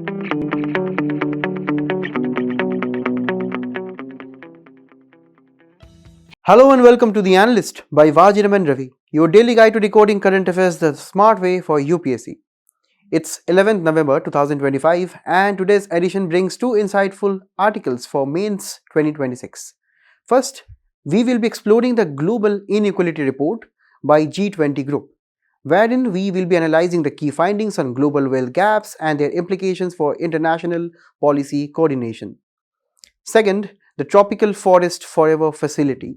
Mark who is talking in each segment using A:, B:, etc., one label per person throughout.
A: Hello and welcome to the Analyst by Vajiram and Ravi, your daily guide to decoding current affairs the smart way for UPSC. It's 11th November 2025 and today's edition brings two insightful articles for Mains 2026. First, we will be exploring the Global Inequality Report by G20 Group, wherein we will be analyzing the key findings on global wealth gaps and their implications for international policy coordination. Second, the Tropical Forest Forever Facility.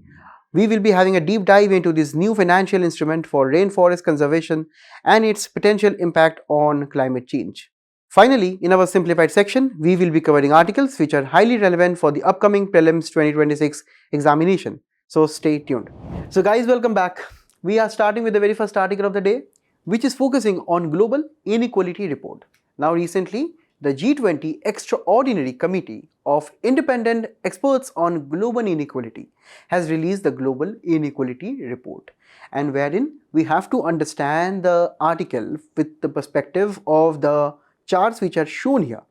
A: We will be having a deep dive into this new financial instrument for rainforest conservation and its potential impact on climate change. Finally, in our simplified section, we will be covering articles which are highly relevant for the upcoming prelims 2026 examination. So stay tuned. So guys, welcome back. We are starting with the very first article of the day, which is focusing on Global Inequality Report. Now recently, the G20 Extraordinary Committee of Independent Experts on Global Inequality has released the Global Inequality Report, and wherein we have to understand the article with the perspective of the charts which are shown here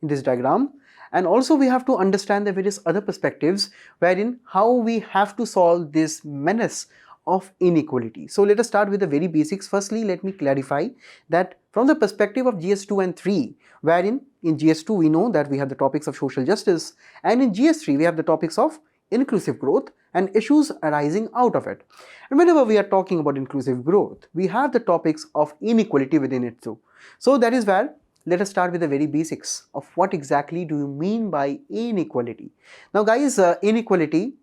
A: in this diagram, and also we have to understand the various other perspectives wherein how we have to solve this menace of inequality. So let us start with the very basics. Firstly, let me clarify that from the perspective of GS2 and 3, wherein in GS2 we know that we have the topics of social justice, and in GS3 we have the topics of inclusive growth and issues arising out of it. And whenever we are talking about inclusive growth, we have the topics of inequality within it too. So that is where let us start with the very basics of what exactly do you mean by inequality. Now guys, inequality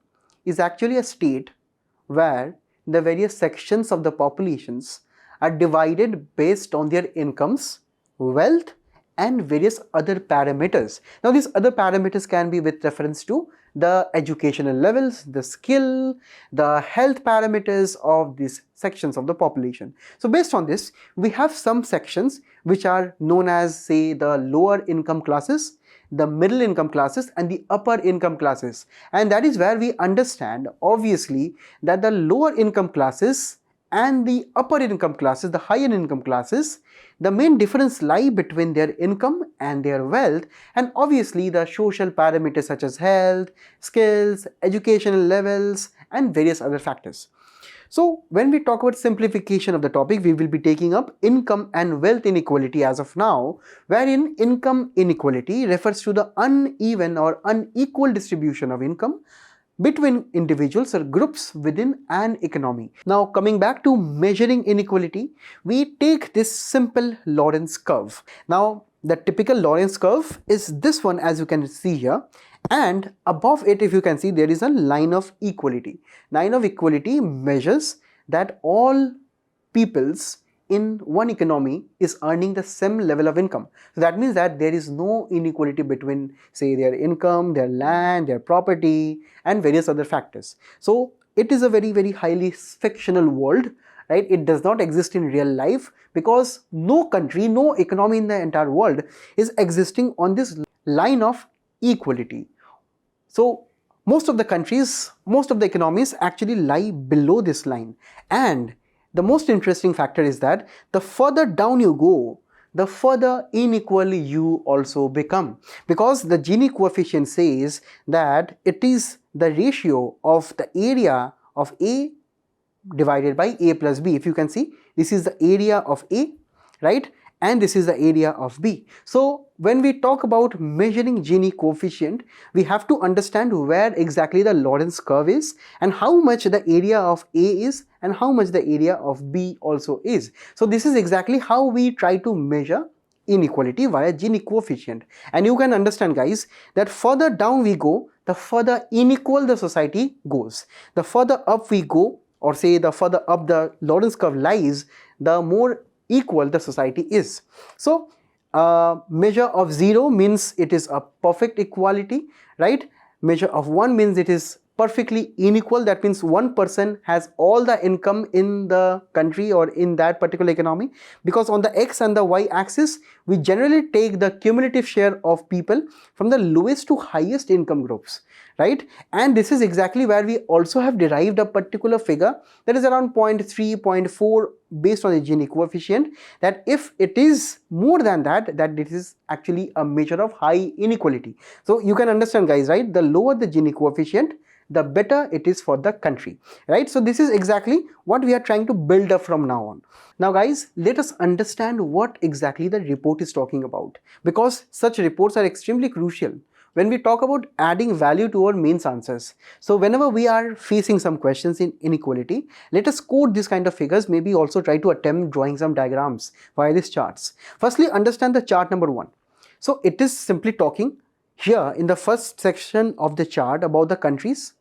A: is actually a state where the various sections of the populations are divided based on their incomes, wealth and various other parameters. Now these other parameters can be with reference to the educational levels, the skill, the health parameters of these sections of the population. So based on this, we have some sections which are known as, say, the lower income classes, the middle income classes and the upper income classes, and that is where we understand obviously that the lower income classes and the upper income classes, the higher income classes, the main difference lie between their income and their wealth, and obviously the social parameters such as health, skills, educational levels and various other factors. So when we talk about simplification of the topic, we will be taking up income and wealth inequality as of now, wherein income inequality refers to the uneven or unequal distribution of income between individuals or groups within an economy. Now coming back to measuring inequality, we take this simple Lorentz curve. Now the typical Lorentz curve is this one, as you can see here, and above it, if you can see, there is a line of equality. Line of equality measures that all peoples in one economy is earning the same level of income. So that means that there is no inequality between, say, their income, their land, their property and various other factors. So it is a very highly fictional world, right? It does not exist in real life because no country, no economy in the entire world is existing on this line of equality. So most of the countries, most of the economies actually lie below this line, and the most interesting factor is that the further down you go, the further unequal you also become, because the Gini coefficient says that it is the ratio of the area of A divided by A plus B. If you can see, this is the area of A, right? And this is the area of B. So when we talk about measuring Gini coefficient, we have to understand where exactly the Lorentz curve is and how much the area of A is and how much the area of B also is. So this is exactly how we try to measure inequality via Gini coefficient. And you can understand, guys, that further down we go, the further unequal the society goes. The further up we go, or say the further up the Lorentz curve lies, the more equal the society is. So measure of 0 means it is a perfect equality, right? Measure of 1 means it is perfectly unequal. That means one person has all the income in the country or in that particular economy, because on the x and the y axis we generally take the cumulative share of people from the lowest to highest income groups, right? And this is exactly where we also have derived a particular figure that is around 0.3, 0.4 based on the Gini coefficient, that if it is more than that, that this is actually a measure of high inequality. So you can understand, guys, right? The lower the Gini coefficient, the better it is for the country, right? So this is exactly what we are trying to build up from now on. Now guys, let us understand what exactly the report is talking about, because such reports are extremely crucial when we talk about adding value to our mains answers. So whenever we are facing some questions in inequality, let us quote this kind of figures, maybe also try to attempt drawing some diagrams via these charts. Firstly, understand the chart number 1. So it is simply talking here in the first section of the chart about the countries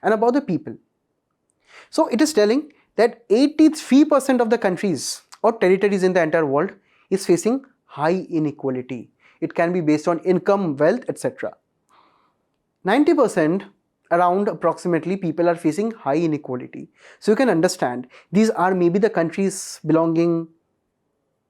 A: and about the people. So it is telling that 83% of the countries or territories in the entire world is facing high inequality. It can be based on income, wealth, etc. 90% around approximately people are facing high inequality. So you can understand these are maybe the countries belonging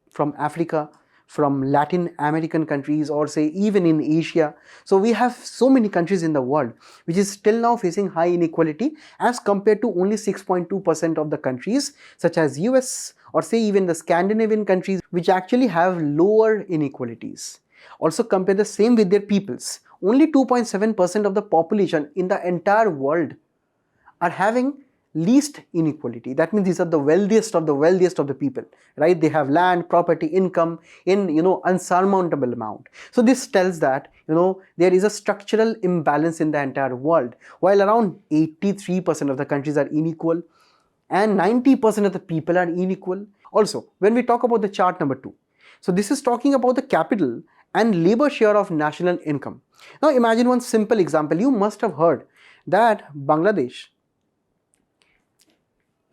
A: from Africa, from Latin American countries, or say even in Asia. So we have so many countries in the world which is still now facing high inequality as compared to only 6.2% of the countries such as US or say even the Scandinavian countries which actually have lower inequalities. Also compare the same with their peoples. Only 2.7% of the population in the entire world are having least inequality. That means these are the wealthiest of the people, right? They have land, property, income in unsurmountable amount. So this tells that there is a structural imbalance in the entire world, while around 83% of the countries are unequal and 90% of the people are unequal. Also, when we talk about the chart number 2, so this is talking about the capital and labor share of national income. Now imagine one simple example. You must have heard that Bangladesh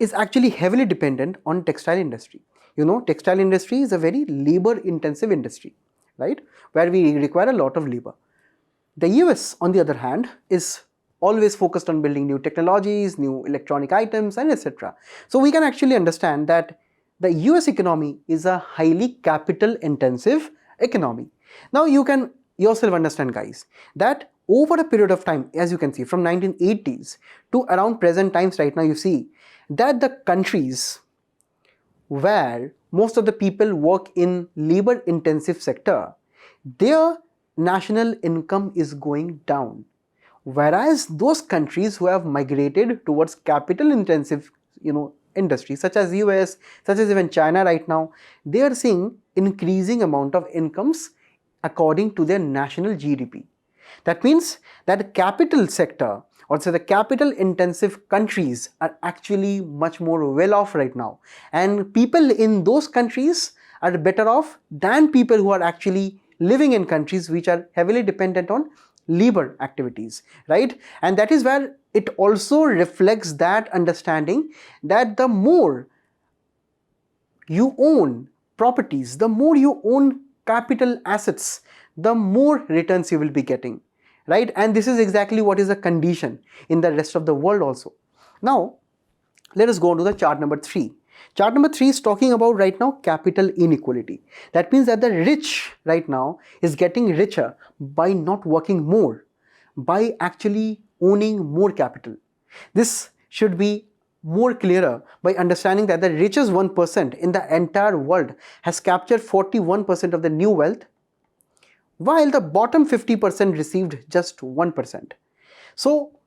A: is actually heavily dependent on textile industry. Textile industry is a very labor intensive industry, right, where we require a lot of labor. The US, on the other hand, is always focused on building new technologies, new electronic items, and etc. So we can actually understand that the US economy is a highly capital intensive economy. Now you can yourself understand, guys, that over a period of time, as you can see from 1980s to around present times right now, you see that the countries where most of the people work in labor intensive sector, their national income is going down, whereas those countries who have migrated towards capital intensive industries such as US, such as even China right now, they are seeing increasing amount of incomes according to their national GDP. That means that the capital sector, or say the capital intensive countries, are actually much more well off right now, and people in those countries are better off than people who are actually living in countries which are heavily dependent on labor activities, right? And that is where it also reflects that understanding that the more you own properties, the more you own capital assets, the more returns you will be getting, right? And this is exactly what is the condition in the rest of the world also. Now let us go on to the chart number 3. Chart number 3 is talking about right now capital inequality. That means that the rich right now is getting richer by not working more, by actually owning more capital. This should be more clearer by understanding that the richest 1% in the entire world has captured 41% of the new wealth, while the bottom 50% received just 1%. So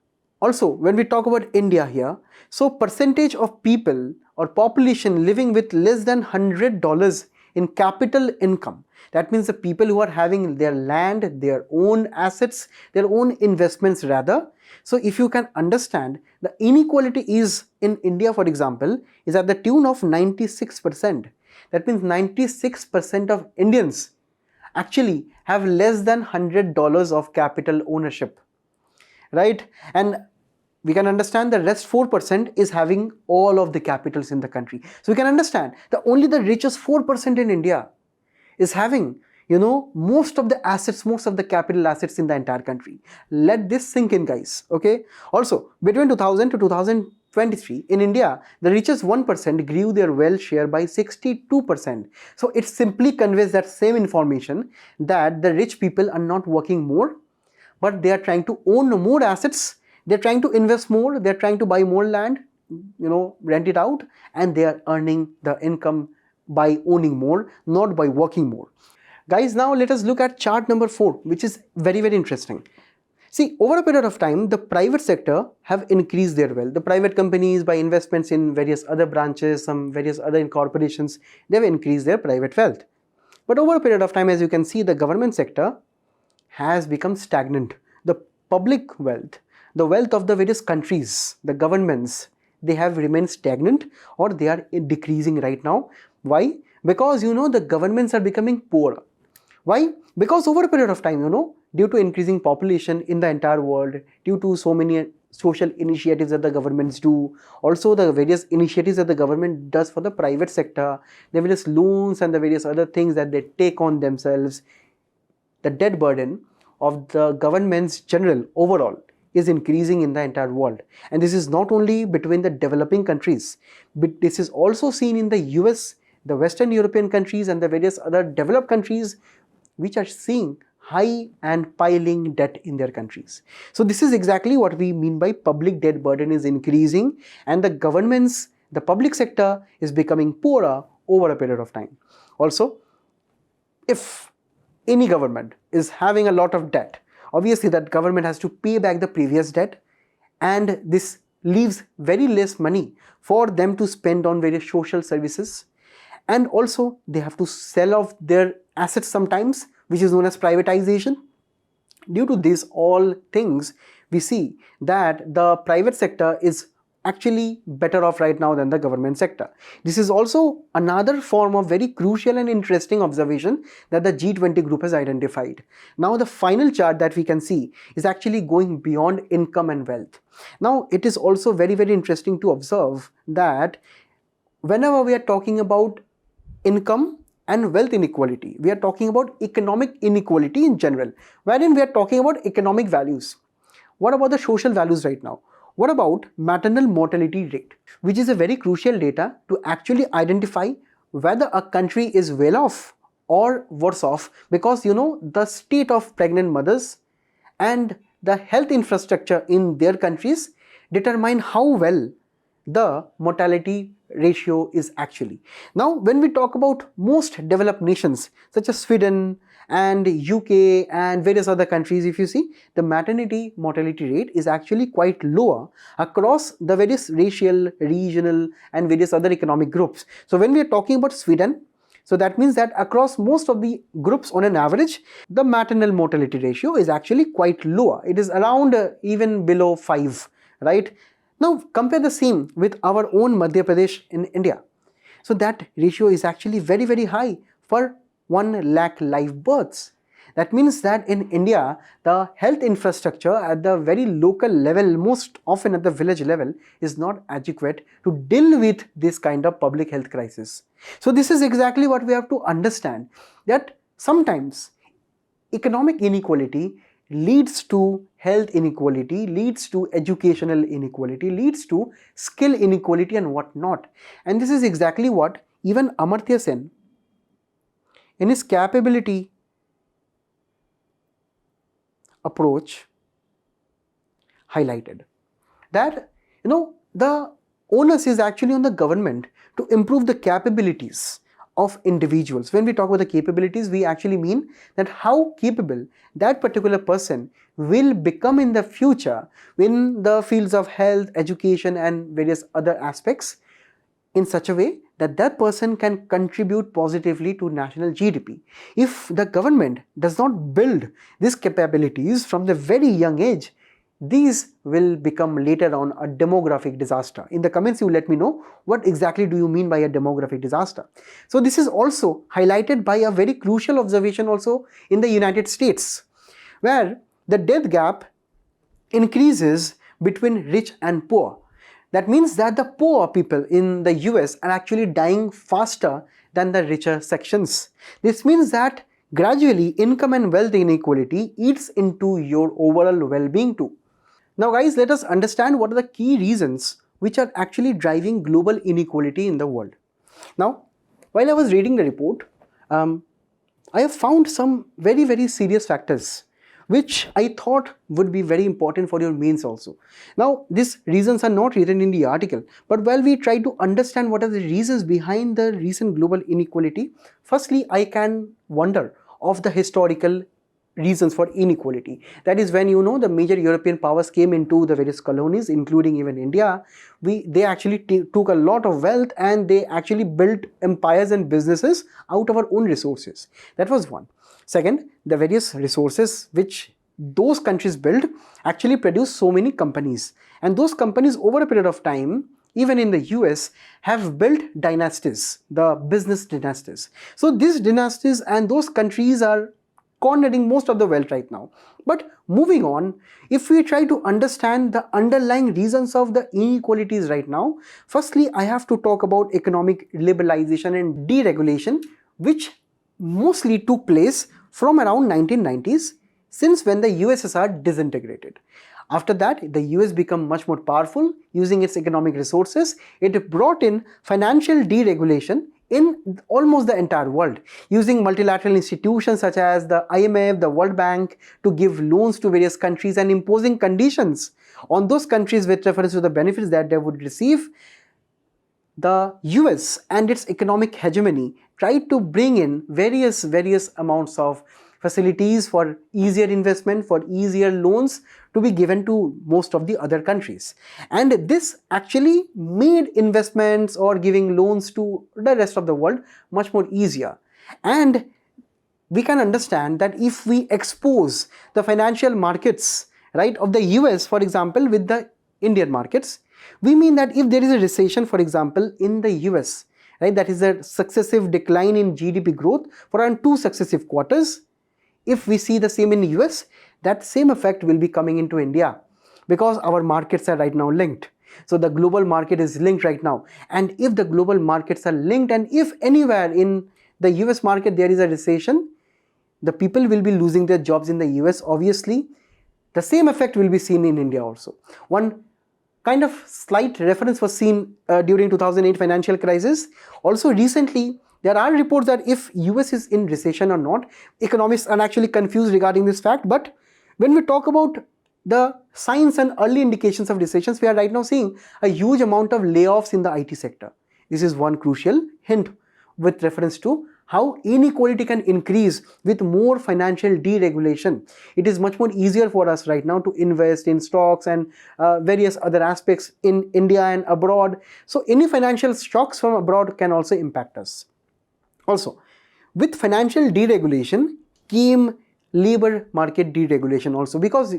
A: also when we talk about India here, so percentage of people or population living with less than $100 in capital income, that means the people who are having their land, their own assets, their own investments rather. So if you can understand, the inequality is in India, for example, is at the tune of 96%. That means 96% of Indians actually have less than $100 of capital ownership, right? And we can understand the rest 4% is having all of the capitals in the country. So we can understand that only the richest 4% in India is having most of the assets, most of the capital assets in the entire country. Let this sink in, guys. Okay. Also, between 2000 to 2023 in India, the richest 1% grew their wealth share by 62%. So it simply conveys that same information, that the rich people are not working more, but they are trying to own more assets, they're trying to invest more, they're trying to buy more land, rent it out, and they are earning the income by owning more, not by working more. Guys, now let us look at chart number 4, which is very, very interesting. See, over a period of time, the private sector have increased their wealth. The private companies, by investments in various other branches, some various other corporations, they have increased their private wealth. But over a period of time, as you can see, the government sector has become stagnant. The public wealth, the wealth of the various countries, the governments, they have remained stagnant, or they are decreasing right now. Why? Because the governments are becoming poorer. Why? Because over a period of time, due to increasing population in the entire world, due to so many social initiatives that the governments do, also the various initiatives that the government does for the private sector, the various loans and the various other things that they take on themselves, the debt burden of the governments general overall is increasing in the entire world. And this is not only between the developing countries, but this is also seen in the US, the Western European countries, and the various other developed countries, which are seeing high and piling debt in their countries. So this is exactly what we mean by public debt burden is increasing, and the governments, the public sector is becoming poorer over a period of time. Also, if any government is having a lot of debt, obviously that government has to pay back the previous debt, and this leaves very less money for them to spend on various social services, and also they have to sell off their assets sometimes, which is known as privatization. Due to these all things, we see that the private sector is actually better off right now than the government sector. This is also another form of very crucial and interesting observation that the G20 group has identified. Now the final chart that we can see is actually going beyond income and wealth. Now it is also very, very interesting to observe that whenever we are talking about income and wealth inequality, we are talking about economic inequality in general, wherein we are talking about economic values. What about the social values right now? What about maternal mortality rate, which is a very crucial data to actually identify whether a country is well off or worse off, because the state of pregnant mothers and the health infrastructure in their countries determine how well the mortality ratio is actually. Now when we talk about most developed nations such as Sweden and UK and various other countries, if you see, the maternity mortality rate is actually quite lower across the various racial, regional and various other economic groups. So when we are talking about Sweden, so that means that across most of the groups on an average, the maternal mortality ratio is actually quite lower. It is around even below 5, right? Now compare the same with our own Madhya Pradesh in India. So that ratio is actually very, very high for 1 lakh live births. That means that in India, the health infrastructure at the very local level, most often at the village level, is not adequate to deal with this kind of public health crisis. So this is exactly what we have to understand, that sometimes economic inequality leads to health inequality, leads to educational inequality, leads to skill inequality and whatnot. And this is exactly what even Amartya Sen, in his capability approach, highlighted. That, the onus is actually on the government to improve the capabilities of individuals. When we talk about the capabilities, we actually mean that how capable that particular person will become in the future in the fields of health, education and various other aspects, in such a way that that person can contribute positively to national GDP. If the government does not build these capabilities from the very young age, these will become later on a demographic disaster. In the comments, you let me know what exactly do you mean by a demographic disaster. So this is also highlighted by a very crucial observation also in the United States, where the death gap increases between rich and poor. That means that the poor people in the US are actually dying faster than the richer sections. This means that Gradually, income and wealth inequality eats into your overall well-being too. Now guys, let us understand what are the key reasons which are actually driving global inequality in the world. Now, while I was reading the report, I have found some very serious factors which I thought would be very important for your mains also. Now, these reasons are not written in the article, but while we try to understand what are the reasons behind the recent global inequality, firstly, I can wonder of the historical reasons for inequality. That is when the major European powers came into the various colonies, including even India. They actually took a lot of wealth and they actually built empires and businesses out of our own resources. That was one. Second, the various resources which those countries built actually produce so many companies, and those companies over a period of time, even in the US, have built dynasties, the business dynasties. So these dynasties and those countries are cornering most of the wealth right now. But moving on, if we try to understand the underlying reasons of the inequalities right now, firstly, I have to talk about economic liberalization and deregulation, which mostly took place from around 1990s, since when the USSR disintegrated. After that, the US became much more powerful using its economic resources. It brought in financial deregulation in almost the entire world, using multilateral institutions such as the IMF, the World Bank to give loans to various countries and imposing conditions on those countries with reference to the benefits that they would receive. The US and its economic hegemony tried to bring in various amounts of facilities for easier investment, for easier loans to be given to most of the other countries. And this actually made investments or giving loans to the rest of the world much more easier. And we can understand that if we expose the financial markets, right, of the US, for example, with the Indian markets, we mean that if there is a recession, for example, in the US, right, that is a successive decline in GDP growth for around 2 successive quarters, if we see the same in the US, that same effect will be coming into India, because our markets are right now linked. So the global market is linked right now. And if the global markets are linked, and if anywhere in the US market there is a recession, the people will be losing their jobs in the US, obviously. The same effect will be seen in India also. One kind of slight reference was seen during 2008 financial crisis. Also recently, there are reports that if US is in recession or not, economists are actually confused regarding this fact. But when we talk about the signs and early indications of recessions, we are right now seeing a huge amount of layoffs in the IT sector. This is one crucial hint with reference to how inequality can increase with more financial deregulation. It is much more easier for us right now to invest in stocks and various other aspects in India and abroad. So any financial shocks from abroad can also impact us. Also, with financial deregulation came labor market deregulation also, because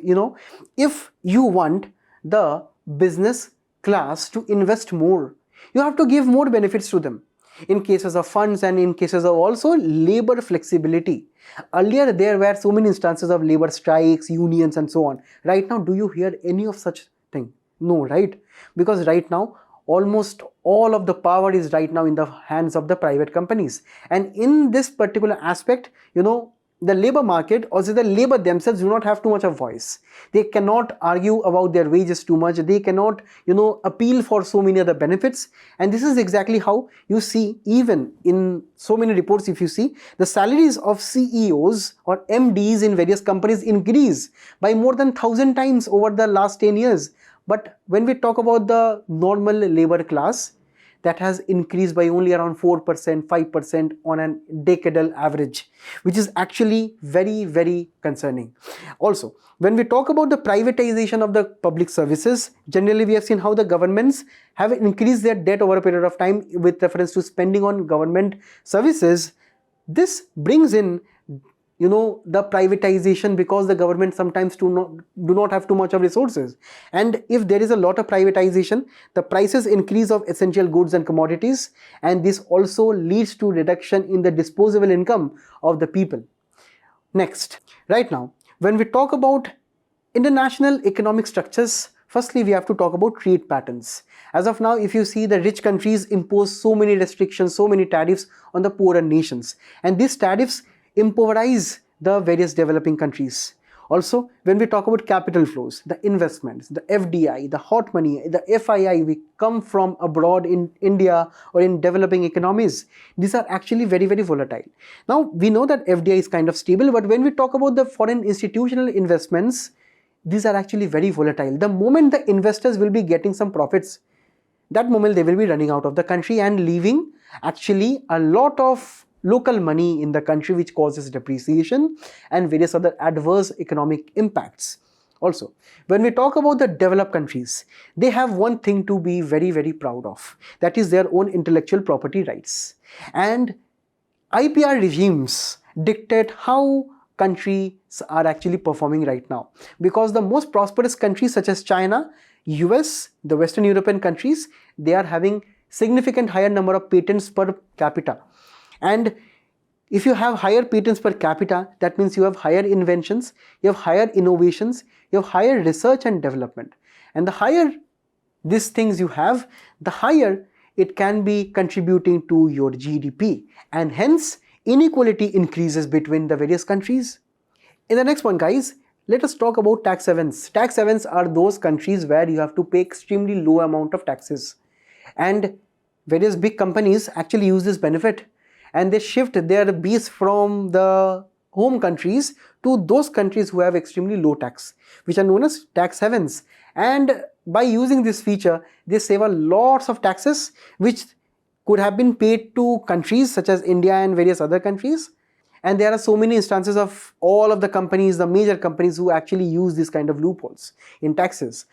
A: if you want the business class to invest more, you have to give more benefits to them in cases of funds and in cases of also labor flexibility. Earlier there were so many instances of labor strikes, unions and so on. Right now, do you hear any of such thing? No, right? Because right now almost all of the power is right now in the hands of the private companies. And in this particular aspect, the labor market, also the labor themselves, do not have too much of voice. They cannot argue about their wages too much. They cannot, appeal for so many other benefits. And this is exactly how you see, even in so many reports, if you see, the salaries of CEOs or MDs in various companies increase by more than 1,000 times over the last 10 years. But when we talk about the normal labor class, that has increased by only around 4%, 5% on a decadal average, which is actually very concerning. Also, when we talk about the privatization of the public services, generally we have seen how the governments have increased their debt over a period of time with reference to spending on government services. This brings in the privatization, because the government sometimes do not have too much of resources. And if there is a lot of privatization, the prices increase of essential goods and commodities, and this also leads to reduction in the disposable income of the people. Next, right now, when we talk about international economic structures, firstly we have to talk about trade patterns. As of now, if you see, the rich countries impose so many restrictions, so many tariffs on the poorer nations, and these tariffs improvise the various developing countries. Also, when we talk about capital flows, the investments, the FDI, the hot money, the FII, we come from abroad in India or in developing economies, these are actually very, very volatile. Now, we know that FDI is kind of stable, but when we talk about the foreign institutional investments, these are actually very volatile. The moment the investors will be getting some profits, that moment they will be running out of the country and leaving actually a lot of local money in the country, which causes depreciation and various other adverse economic impacts. Also, when we talk about the developed countries, they have one thing to be very, very proud of, that is their own intellectual property rights. And IPR regimes dictate how countries are actually performing right now, because the most prosperous countries such as China, US, the Western European countries, they are having significant higher number of patents per capita. And if you have higher patents per capita, that means you have higher inventions, you have higher innovations, you have higher research and development. And the higher these things you have, the higher it can be contributing to your GDP, and hence inequality increases between the various countries. In the next one, guys, let us talk about tax havens. Tax havens are those countries where you have to pay extremely low amount of taxes, and various big companies actually use this benefit, and they shift their base from the home countries to those countries who have extremely low tax, which are known as tax havens. And by using this feature, they save a lots of taxes which could have been paid to countries such as India and various other countries. And there are so many instances of all of the companies, the major companies, who actually use this kind of loopholes in taxes.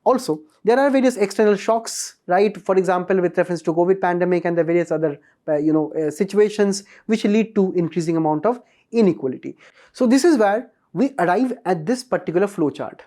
A: Also, there are various external shocks, right? For example, with reference to COVID pandemic and the various other situations which lead to increasing amount of inequality. So this is where we arrive at this particular flowchart.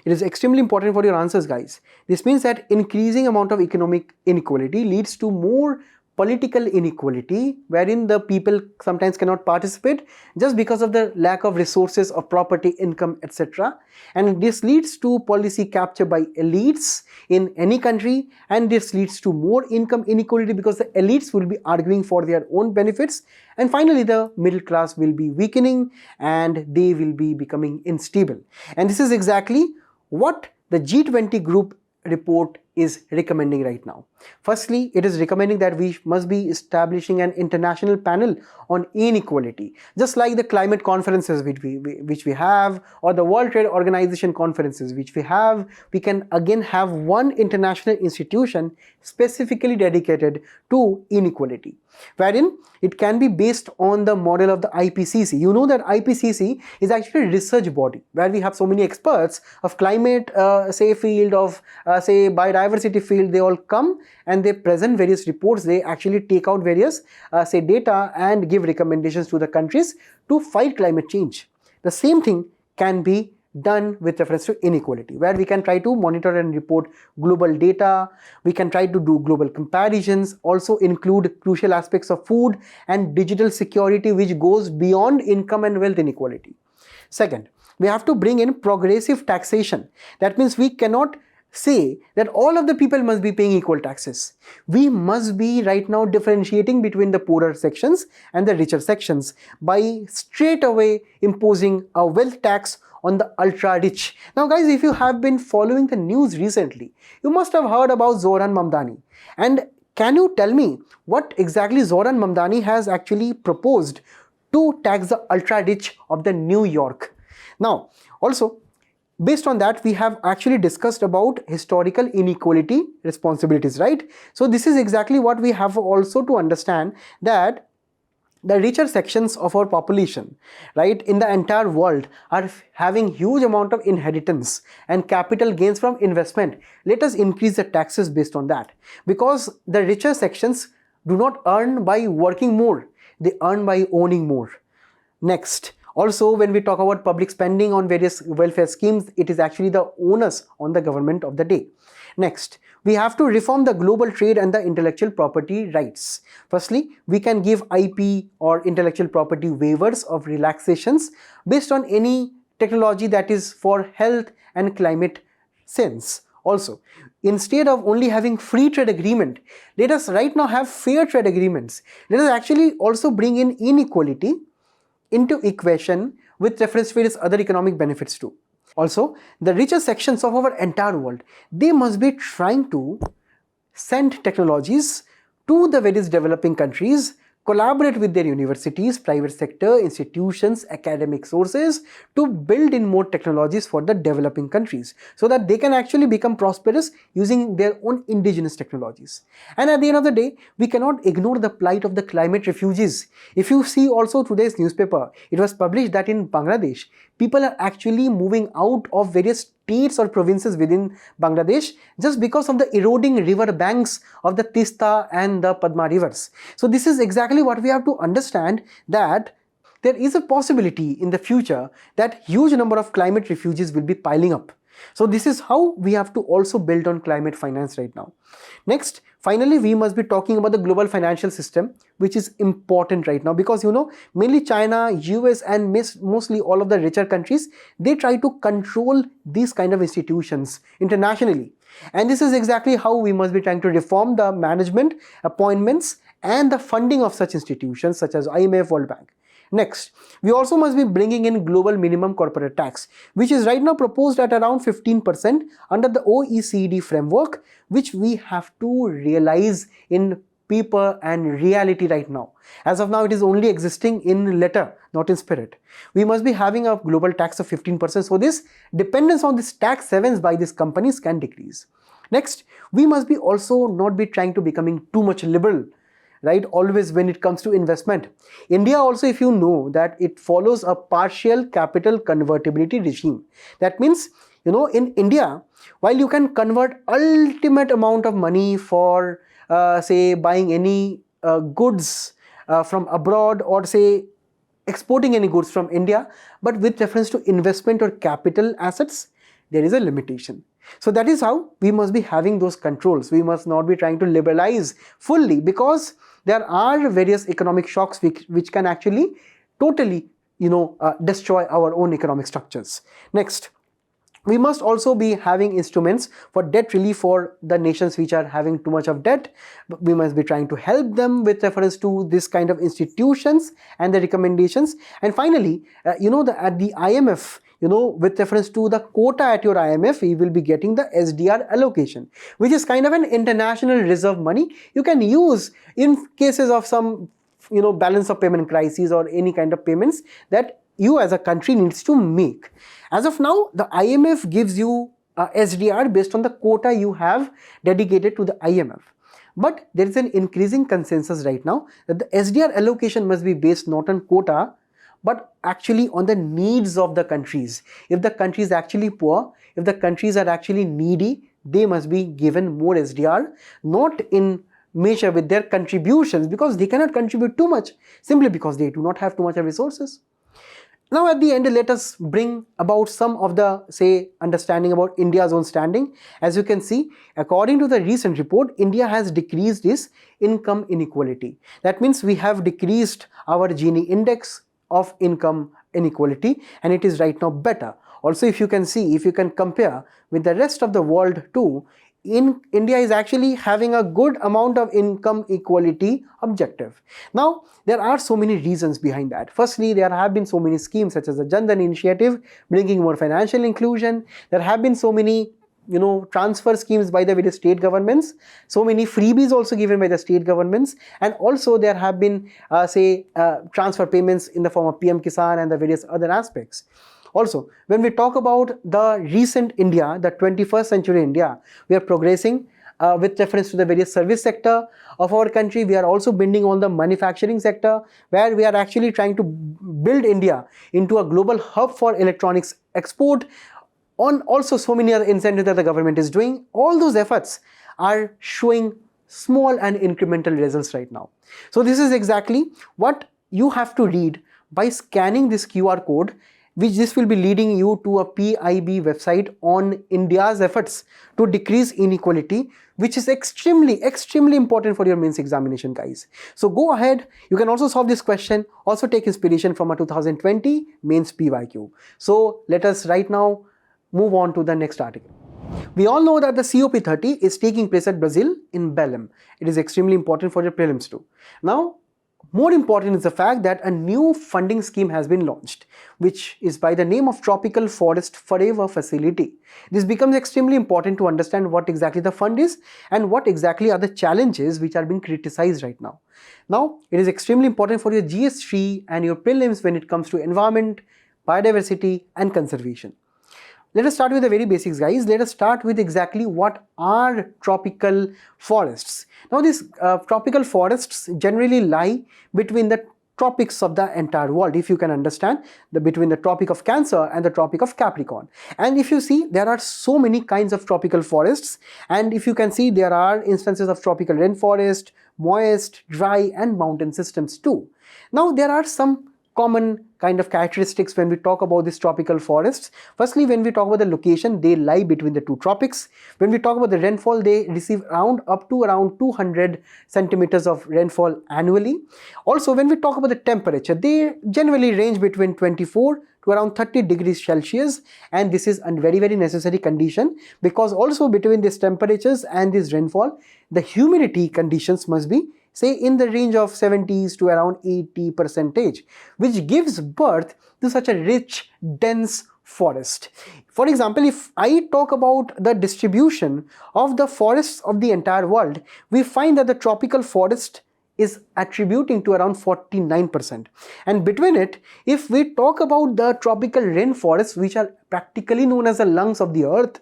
A: It is extremely important for your answers, guys. This means that increasing amount of economic inequality leads to more political inequality, wherein the people sometimes cannot participate just because of the lack of resources of property, income, etc. And this leads to policy capture by elites in any country, and this leads to more income inequality because the elites will be arguing for their own benefits, and finally the middle class will be weakening and they will be becoming unstable. And this is exactly what the G20 group report is recommending right now. Firstly, it is recommending that we must be establishing an international panel on inequality, just like the climate conferences which we have, or the World Trade Organization conferences which we have. We can again have one international institution specifically dedicated to inequality, wherein it can be based on the model of the IPCC. You know that IPCC is actually a research body where we have so many experts of climate, say field, of say biodiversity field. They all come and they present various reports. They actually take out various say data and give recommendations to the countries to fight climate change. The same thing can be done with reference to inequality, where we can try to monitor and report global data. We can try to do global comparisons, also include crucial aspects of food and digital security, which goes beyond income and wealth inequality. Second, we have to bring in progressive taxation. That means we cannot say that all of the people must be paying equal taxes. We must be right now differentiating between the poorer sections and the richer sections by straight away imposing a wealth tax on the ultra rich. Now guys, if you have been following the news recently, you must have heard about Zoran Mamdani. And can you tell me what exactly Zoran Mamdani has actually proposed to tax the ultra rich of the New York? Now, also, based on that, we have actually discussed about historical inequality responsibilities, right? So this is exactly what we have also to understand, that the richer sections of our population, right, in the entire world are having huge amount of inheritance and capital gains from investment. Let us increase the taxes based on that, because the richer sections do not earn by working more, they earn by owning more. Next, also, when we talk about public spending on various welfare schemes, it is actually the onus on the government of the day. Next, we have to reform the global trade and the intellectual property rights. Firstly, we can give IP or intellectual property waivers of relaxations based on any technology that is for health and climate sense. Also, instead of only having free trade agreement, let us right now have fair trade agreements. Let us actually also bring in inequality into equation with reference to various other economic benefits too. Also, the richer sections of our entire world, they must be trying to send technologies to the various developing countries, collaborate with their universities, private sector, institutions, academic sources to build in more technologies for the developing countries so that they can actually become prosperous using their own indigenous technologies. And at the end of the day, we cannot ignore the plight of the climate refugees. If you see also today's newspaper, it was published that in Bangladesh, people are actually moving out of various states or provinces within Bangladesh just because of the eroding river banks of the Tista and the Padma rivers. So this is exactly what we have to understand, that there is a possibility in the future that huge number of climate refugees will be piling up. So this is how we have to also build on climate finance right now. Next, finally, we must be talking about the global financial system, which is important right now because mainly China, US and mostly all of the richer countries, they try to control these kind of institutions internationally. And this is exactly how we must be trying to reform the management, appointments and the funding of such institutions such as IMF, World Bank. Next, we also must be bringing in global minimum corporate tax, which is right now proposed at around 15% under the OECD framework, which we have to realize in paper and reality right now. As of now, it is only existing in letter, not in spirit. We must be having a global tax of 15%, so this dependence on this tax havens by these companies can decrease. Next, we must be also not be trying to becoming too much liberal, right, always when it comes to investment. India also, if you know, that it follows a partial capital convertibility regime. That means, in India, while you can convert ultimate amount of money for say buying any goods from abroad, or say exporting any goods from India, but with reference to investment or capital assets, there is a limitation. So that is how we must be having those controls. We must not be trying to liberalize fully, because there are various economic shocks which can actually totally destroy our own economic structures. Next, we must also be having instruments for debt relief for the nations which are having too much of debt. We must be trying to help them with reference to this kind of institutions and the recommendations. And finally, at the IMF, with reference to the quota at your IMF, we will be getting the SDR allocation, which is kind of an international reserve money you can use in cases of some, balance of payment crises or any kind of payments that you as a country needs to make. As of now, the IMF gives you SDR based on the quota you have dedicated to the IMF. But there is an increasing consensus right now that the SDR allocation must be based not on quota, but actually on the needs of the countries. If the country is actually poor, if the countries are actually needy, they must be given more SDR, not in measure with their contributions, because they cannot contribute too much simply because they do not have too much of resources. Now at the end, let us bring about some of the, understanding about India's own standing. As you can see, according to the recent report, India has decreased its income inequality. That means we have decreased our Gini index of income inequality, and it is right now better. Also, if you can see, if you can compare with the rest of the world too, India is actually having a good amount of income equality objective. Now, there are so many reasons behind that. Firstly, there have been so many schemes such as the Vandan initiative, bringing more financial inclusion. There have been so many transfer schemes by the various state governments, so many freebies also given by the state governments, and also there have been transfer payments in the form of PM Kisan and the various other aspects. Also, when we talk about the recent India, the 21st century India, we are progressing with reference to the various service sector of our country. We are also building on the manufacturing sector, where we are actually trying to build India into a global hub for electronics export. On also so many other incentives that the government is doing. All those efforts are showing small and incremental results right now. So this is exactly what you have to read by scanning this QR code, which this will be leading you to a PIB website on India's efforts to decrease inequality, which is extremely important for your mains examination, guys. So go ahead, you can also solve this question, also take inspiration from a 2020 mains PYQ. So let us right now move on to the next article. We all know that the COP30 is taking place at Brazil in Belém. It is extremely important for your prelims too. Now, more important is the fact that a new funding scheme has been launched, which is by the name of Tropical Forest Forever Facility. This becomes extremely important to understand what exactly the fund is and what exactly are the challenges which are being criticized right now. Now, it is extremely important for your GS3 and your prelims when it comes to environment, biodiversity and conservation. Let us start with the very basics, guys. Let us start with exactly what are tropical forests. Now, these tropical forests generally lie between the tropics of the entire world, if you can understand, between the Tropic of Cancer and the Tropic of Capricorn. And if you see, there are so many kinds of tropical forests, and if you can see, there are instances of tropical rainforest, moist, dry and mountain systems too. Now, there are some common kind of characteristics when we talk about these tropical forests. Firstly, when we talk about the location, they lie between the two tropics. When we talk about the rainfall, they receive up to around 200 centimeters of rainfall annually. Also, when we talk about the temperature, they generally range between 24 to around 30 degrees Celsius, and this is a very necessary condition, because also between these temperatures and this rainfall, the humidity conditions must be say in the range of 70s to around 80%, which gives birth to such a rich, dense forest. For example, if I talk about the distribution of the forests of the entire world, we find that the tropical forest is attributing to around 49%. And between it, if we talk about the tropical rainforests, which are practically known as the lungs of the earth,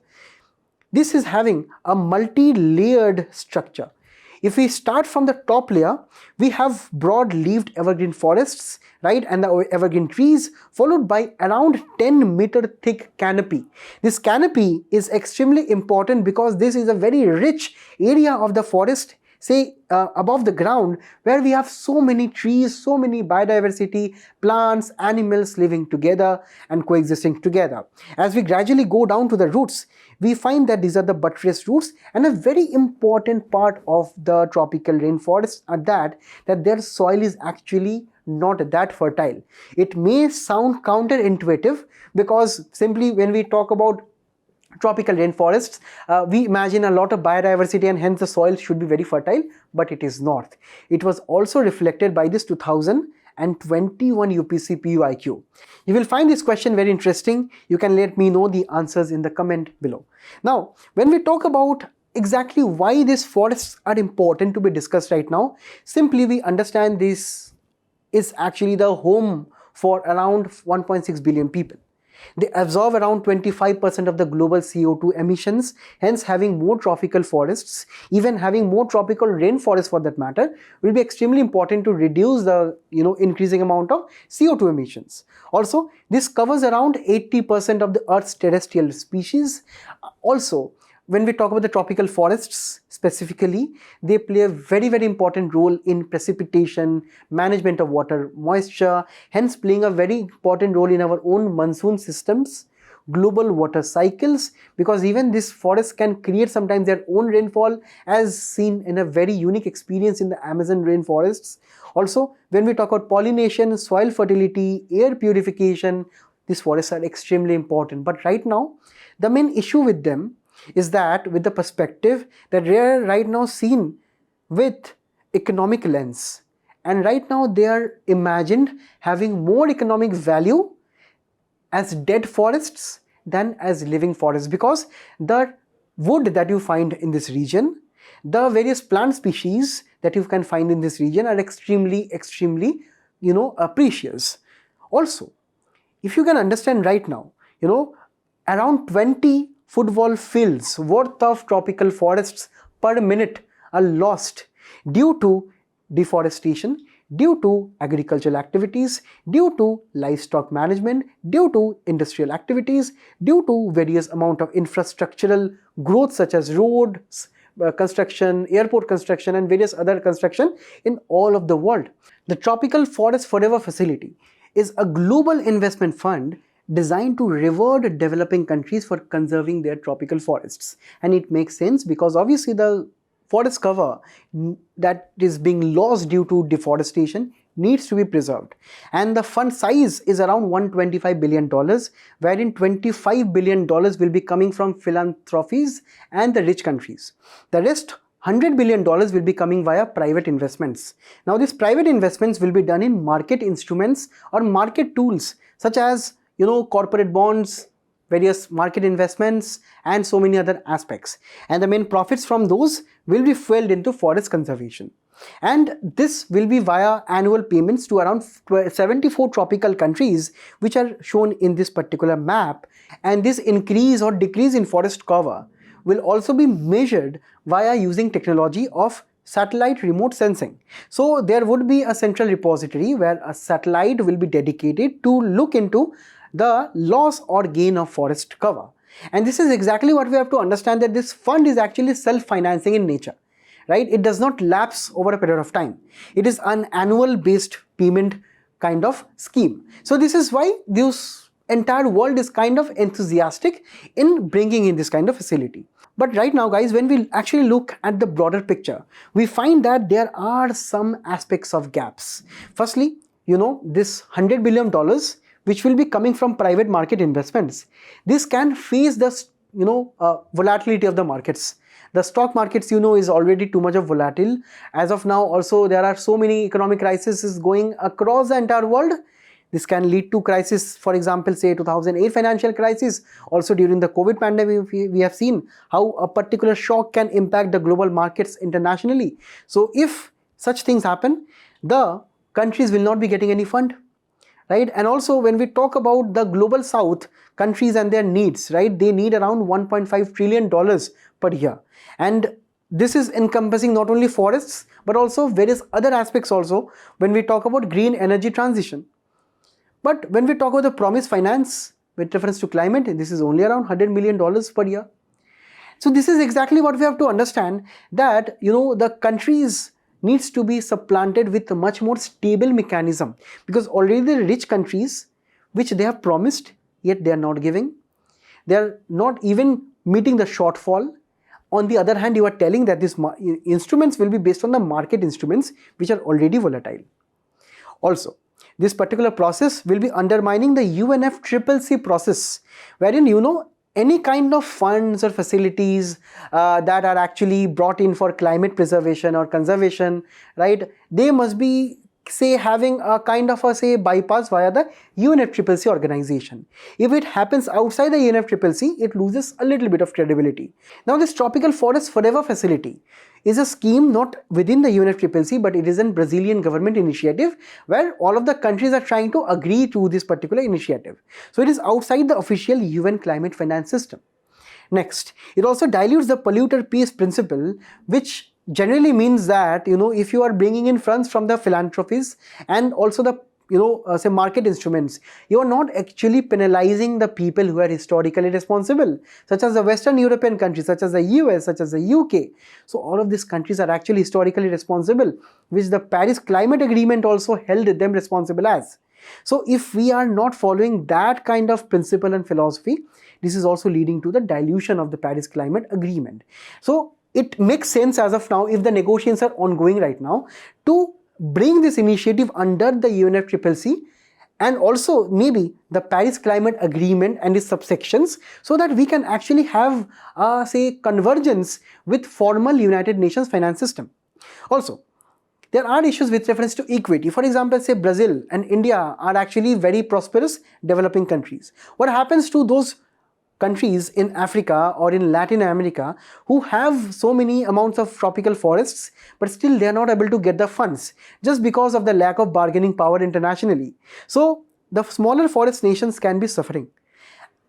A: this is having a multi-layered structure. If we start from the top layer, we have broad-leaved evergreen forests, right, and the evergreen trees, followed by around 10-meter thick canopy. This canopy is extremely important because this is a very rich area of the forest, say above the ground, where we have so many trees, so many biodiversity, plants, animals living together and coexisting together. As we gradually go down to the roots, we find that these are the buttress roots, and a very important part of the tropical rainforests are that their soil is actually not that fertile. It may sound counterintuitive because simply when we talk about tropical rainforests, we imagine a lot of biodiversity and hence the soil should be very fertile, but it is not. It was also reflected by this 2021 UPSC PUIQ. You will find this question very interesting. You can let me know the answers in the comment below. Now, when we talk about exactly why these forests are important to be discussed right now, simply we understand this is actually the home for around 1.6 billion people. They absorb around 25% of the global CO2 emissions, hence having more tropical forests, even having more tropical rainforests for that matter, will be extremely important to reduce the increasing amount of CO2 emissions. Also, this covers around 80% of the Earth's terrestrial species. Also, when we talk about the tropical forests specifically, they play a very important role in precipitation, management of water moisture, hence playing a very important role in our own monsoon systems, global water cycles, because even these forests can create sometimes their own rainfall, as seen in a very unique experience in the Amazon rainforests. Also, when we talk about pollination, soil fertility, air purification, these forests are extremely important. But right now, the main issue with them is that with the perspective that they are right now seen with economic lens, and right now they are imagined having more economic value as dead forests than as living forests, because the wood that you find in this region, the various plant species that you can find in this region are extremely precious. Also, if you can understand right now, around 20 football fields worth of tropical forests per minute are lost due to deforestation, due to agricultural activities, due to livestock management, due to industrial activities, due to various amount of infrastructural growth such as roads, construction, airport construction and various other construction in all of the world. The Tropical Forest Forever Facility is a global investment fund designed to reward developing countries for conserving their tropical forests. And it makes sense because obviously the forest cover that is being lost due to deforestation needs to be preserved. And the fund size is around $125 billion, wherein $25 billion will be coming from philanthropies and the rich countries. The rest $100 billion will be coming via private investments. Now these private investments will be done in market instruments or market tools such as corporate bonds, various market investments, and so many other aspects. And the main profits from those will be fueled into forest conservation. And this will be via annual payments to around 74 tropical countries, which are shown in this particular map. And this increase or decrease in forest cover will also be measured via using technology of satellite remote sensing. So there would be a central repository where a satellite will be dedicated to look into the loss or gain of forest cover. And this is exactly what we have to understand, that this fund is actually self-financing in nature, right? It does not lapse over a period of time. It is an annual based payment kind of scheme. So this is why this entire world is kind of enthusiastic in bringing in this kind of facility. But right now, guys, when we actually look at the broader picture, we find that there are some aspects of gaps. Firstly, this $100 billion which will be coming from private market investments, this can face the volatility of the markets. The stock markets, is already too much of volatile. As of now, also there are so many economic crises going across the entire world. This can lead to crisis, for example, say 2008 financial crisis. Also during the COVID pandemic, we have seen how a particular shock can impact the global markets internationally. So if such things happen, the countries will not be getting any fund, right? And also when we talk about the global south countries and their needs, right, they need around $1.5 trillion per year. And this is encompassing not only forests, but also various other aspects also when we talk about green energy transition. But when we talk about the promise finance with reference to climate, this is only around $100 million per year. So this is exactly what we have to understand, that the countries needs to be supplanted with a much more stable mechanism, because already the rich countries which they have promised, yet they are not giving. They are not even meeting the shortfall. On the other hand, you are telling that these instruments will be based on the market instruments which are already volatile. Also, this particular process will be undermining the UNFCCC process, wherein any kind of funds or facilities that are actually brought in for climate preservation or conservation, right, they must be having a kind of a bypass via the UNFCCC organization. If it happens outside the UNFCCC, it loses a little bit of credibility. Now this Tropical Forest Forever facility is a scheme not within the UNFCCC, but it is a Brazilian government initiative where all of the countries are trying to agree to this particular initiative. So it is outside the official UN climate finance system. Next, it also dilutes the polluter pays principle, which generally means that if you are bringing in funds from the philanthropies and also the market instruments, you are not actually penalizing the people who are historically responsible, such as the Western European countries, such as the US, such as the UK. So all of these countries are actually historically responsible, which the Paris Climate Agreement also held them responsible as. So if we are not following that kind of principle and philosophy, this is also leading to the dilution of the Paris Climate Agreement. So it makes sense as of now, if the negotiations are ongoing right now, to bring this initiative under the UNFCCC and also maybe the Paris Climate Agreement and its subsections, so that we can actually have convergence with formal United Nations finance system. Also, there are issues with reference to equity. For example, say Brazil and India are actually very prosperous developing countries. What happens to those countries in Africa or in Latin America who have so many amounts of tropical forests, but still they are not able to get the funds just because of the lack of bargaining power internationally? So the smaller forest nations can be suffering.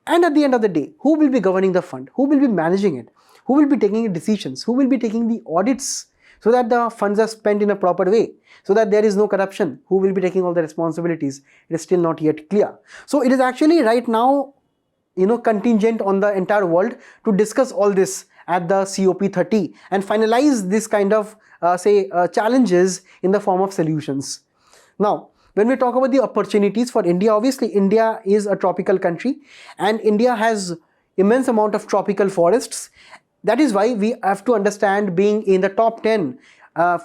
A: And at the end of the day, who will be governing the fund? Who will be managing it? Who will be taking decisions? Who will be taking the audits so that the funds are spent in a proper way, so that there is no corruption? Who will be taking all the responsibilities? It is still not yet clear. So it is actually right now contingent on the entire world to discuss all this at the COP30 and finalize this kind of challenges in the form of solutions. Now, when we talk about the opportunities for India, obviously India is a tropical country and India has immense amount of tropical forests. That is why we have to understand, being in the top 10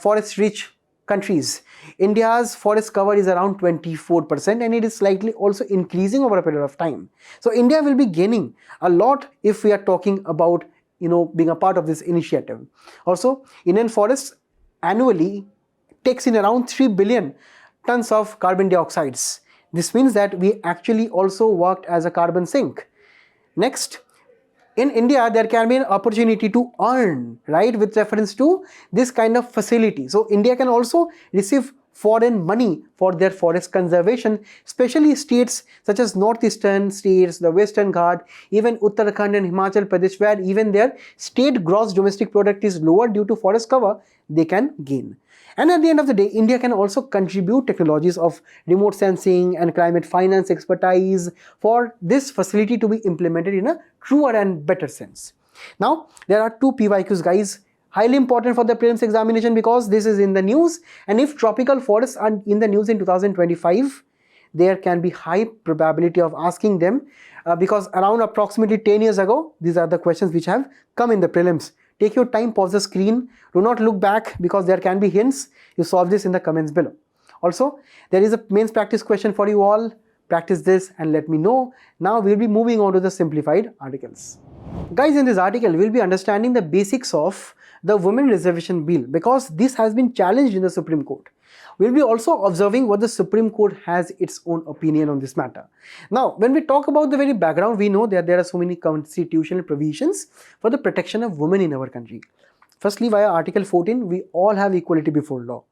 A: forest rich countries, India's forest cover is around 24% and it is slightly also increasing over a period of time. So India will be gaining a lot if we are talking about being a part of this initiative. Also, Indian forests annually takes in around 3 billion tons of carbon dioxides. This means that we actually also worked as a carbon sink. Next, in India, there can be an opportunity to earn, right, with reference to this kind of facility. So India can also receive foreign money for their forest conservation, especially states such as northeastern states, the Western Ghat, even Uttarakhand and Himachal Pradesh, where even their state gross domestic product is lower due to forest cover, they can gain. And at the end of the day, India can also contribute technologies of remote sensing and climate finance expertise for this facility to be implemented in a truer and better sense. Now, there are two PYQs, guys, highly important for the prelims examination because this is in the news, and if tropical forests are in the news in 2025, there can be high probability of asking them because around approximately 10 years ago, these are the questions which have come in the prelims. Take your time, pause the screen, do not look back because there can be hints. You solve this in the comments below. Also, there is a mains practice question for you all. Practice this and let me know. Now we'll be moving on to the simplified articles. Guys, in this article, we'll be understanding the basics of the Women Reservation Bill because this has been challenged in the Supreme Court. We'll be also observing what the Supreme Court has its own opinion on this matter. Now, when we talk about the very background, we know that there are so many constitutional provisions for the protection of women in our country. Firstly, via Article 14, we all have equality before law.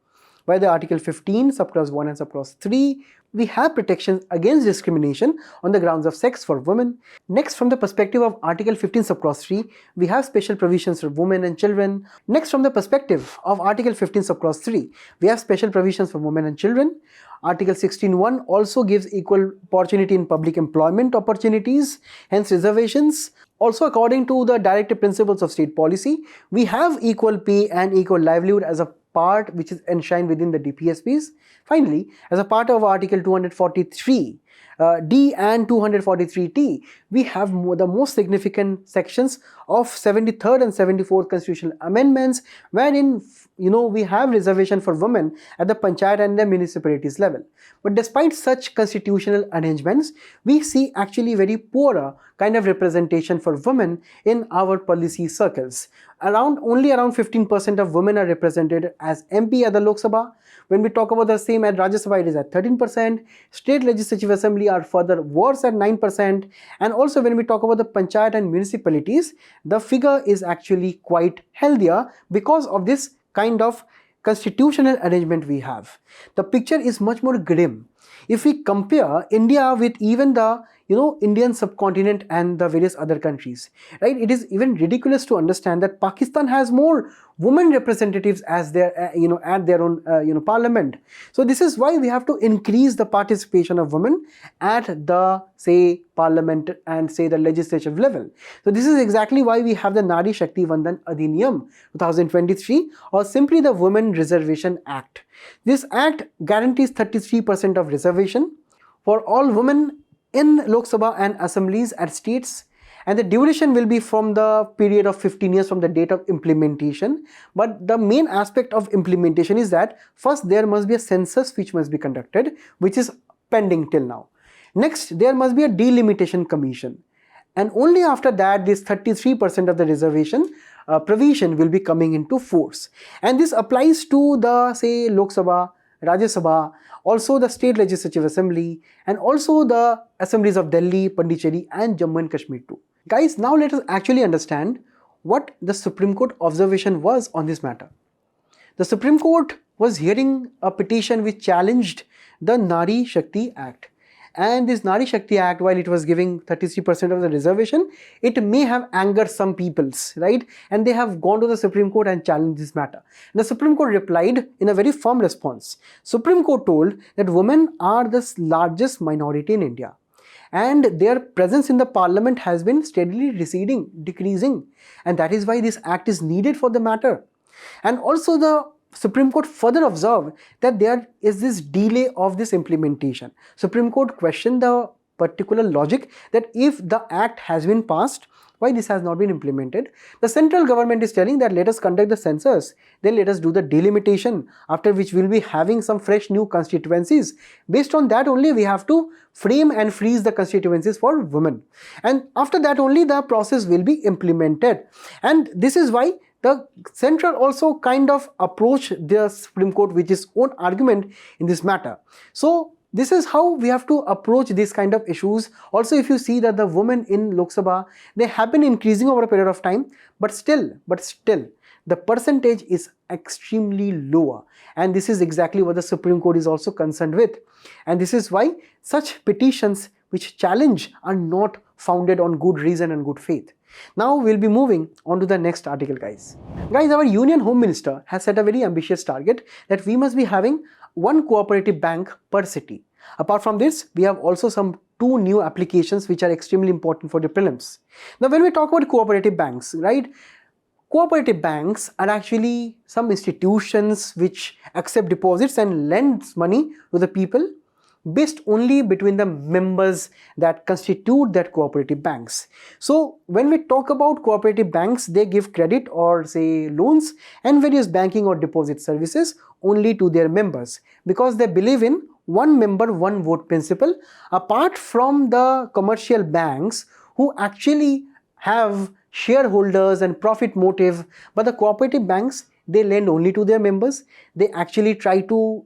A: By the Article 15, subclause 1 and subclause 3, we have protections against discrimination on the grounds of sex for women. Next, from the perspective of Article 15, subclause 3, we have special provisions for women and children. Next, from the perspective of Article 15, subclause 3, we have special provisions for women and children. Article 16.1 also gives equal opportunity in public employment opportunities, hence reservations. Also, according to the directive principles of state policy, we have equal pay and equal livelihood as a part which is enshrined within the DPSPs. Finally, as a part of Article 243 D and 243T, we have the most significant sections of 73rd and 74th constitutional amendments, wherein we have reservation for women at the panchayat and the municipalities level. But despite such constitutional arrangements, we see actually very poor kind of representation for women in our policy circles. Only around 15% of women are represented as MP at the Lok Sabha. When we talk about the same at Rajya Sabha, it is at 13%. State Legislative Assembly are further worse at 9%. And also when we talk about the panchayat and municipalities, the figure is actually quite healthier because of this kind of constitutional arrangement we have. The picture is much more grim. If we compare India with even the Indian subcontinent and the various other countries, right? It is even ridiculous to understand that Pakistan has more women representatives as their at their own parliament. So this is why we have to increase the participation of women at the parliament and the legislative level. So this is exactly why we have the Nari, Shakti, Vandan, Adhiniyam 2023, or simply the Women Reservation Act. This act guarantees 33% of reservation for all women in Lok Sabha and assemblies at states, and the duration will be from the period of 15 years from the date of implementation. But the main aspect of implementation is that first there must be a census which must be conducted, which is pending till now. Next, there must be a delimitation commission, and only after that this 33% of the reservation provision will be coming into force. And this applies to the Lok Sabha, Rajya Sabha, also the State Legislative Assembly, and also the assemblies of Delhi, Pondicherry and Jammu and Kashmir too. Guys, now let us actually understand what the Supreme Court observation was on this matter. The Supreme Court was hearing a petition which challenged the Nari Shakti Act. And this Nari Shakti Act, while it was giving 33% of the reservation, it may have angered some peoples, right? And they have gone to the Supreme Court and challenged this matter. The Supreme Court replied in a very firm response. Supreme Court told that women are the largest minority in India, and their presence in the parliament has been steadily receding, decreasing, and that is why this act is needed for the matter. And also the Supreme Court further observed that there is this delay of this implementation. Supreme Court questioned the particular logic that if the act has been passed, why this has not been implemented. The central government is telling that let us conduct the census, then let us do the delimitation, after which we will be having some fresh new constituencies. Based on that only we have to frame and freeze the constituencies for women, and after that only the process will be implemented. And this is why the central also kind of approach the Supreme Court with its own argument in this matter. So this is how we have to approach these kind of issues. Also, if you see that the women in Lok Sabha, they have been increasing over a period of time, but still, the percentage is extremely lower. And this is exactly what the Supreme Court is also concerned with. And this is why such petitions which challenge are not founded on good reason and good faith. Now we'll be moving on to the next article, guys. Guys, our Union Home Minister has set a very ambitious target that we must be having one cooperative bank per city. Apart from this, we have also some 2 new applications which are extremely important for the prelims. Now, when we talk about cooperative banks, right? Cooperative banks are actually some institutions which accept deposits and lends money to the people based only between the members that constitute that cooperative banks. So when we talk about cooperative banks, they give credit or say loans and various banking or deposit services only to their members because they believe in one member, one vote principle, apart from the commercial banks who actually have shareholders and profit motive. But the cooperative banks, they lend only to their members. They actually try to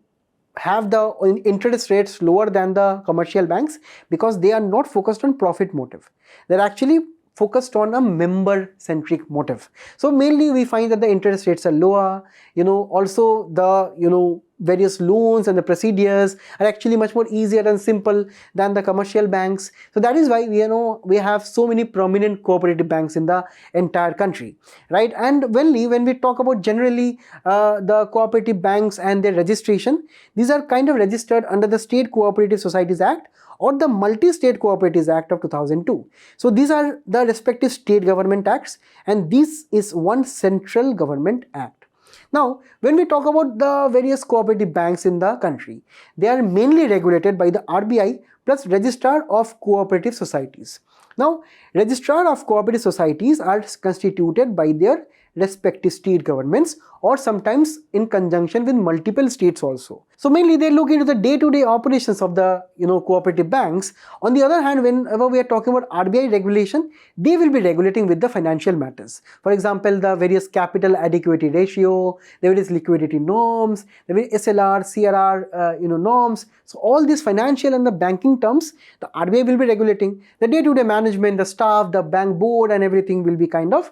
A: have the interest rates lower than the commercial banks because they are not focused on profit motive. They're actually focused on a member centric motive. So mainly we find that the interest rates are lower, also the various loans and the procedures are actually much more easier and simple than the commercial banks. So that is why we have so many prominent cooperative banks in the entire country, right? And when we talk about generally the cooperative banks and their registration, these are kind of registered under the State Cooperative Societies Act or the Multi-State Cooperatives Act of 2002. So these are the respective state government acts, and this is one central government act. Now, when we talk about the various cooperative banks in the country, they are mainly regulated by the RBI plus Registrar of Cooperative Societies. Now, Registrar of Cooperative Societies are constituted by their respective state governments or sometimes in conjunction with multiple states also. So mainly they look into the day-to-day operations of the cooperative banks. On the other hand, whenever we are talking about RBI regulation, they will be regulating with the financial matters. For example, the various capital adequacy ratio, the various liquidity norms, the various SLR, CRR norms. So all these financial and the banking terms, the RBI will be regulating. The day-to-day management, the staff, the bank board and everything will be kind of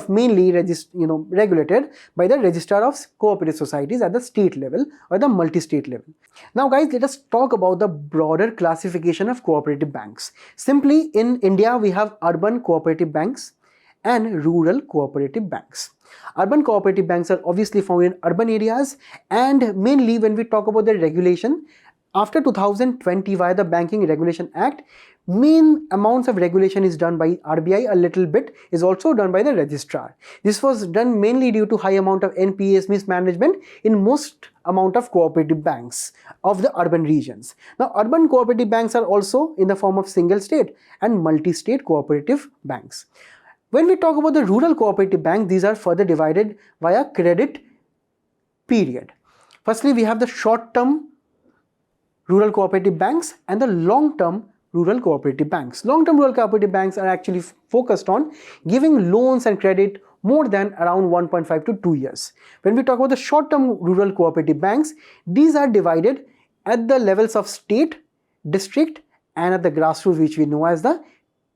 A: mainly regulated by the Registrar of Cooperative Societies at the state level or the multi-state level. Now guys, let us talk about the broader classification of cooperative banks. Simply in India, we have urban cooperative banks and rural cooperative banks. Urban cooperative banks are obviously found in urban areas, and mainly when we talk about the regulation, after 2020 via the Banking Regulation Act, main amounts of regulation is done by RBI, a little bit is also done by the registrar. This was done mainly due to high amount of NPAs mismanagement in most amount of cooperative banks of the urban regions. Now, urban cooperative banks are also in the form of single state and multi-state cooperative banks. When we talk about the rural cooperative bank, these are further divided via credit period. Firstly, we have the short-term rural cooperative banks and the long-term rural cooperative banks. Long-term rural cooperative banks are actually focused on giving loans and credit more than around 1.5 to 2 years. When we talk about the short-term rural cooperative banks, these are divided at the levels of state, district and at the grassroots, which we know as the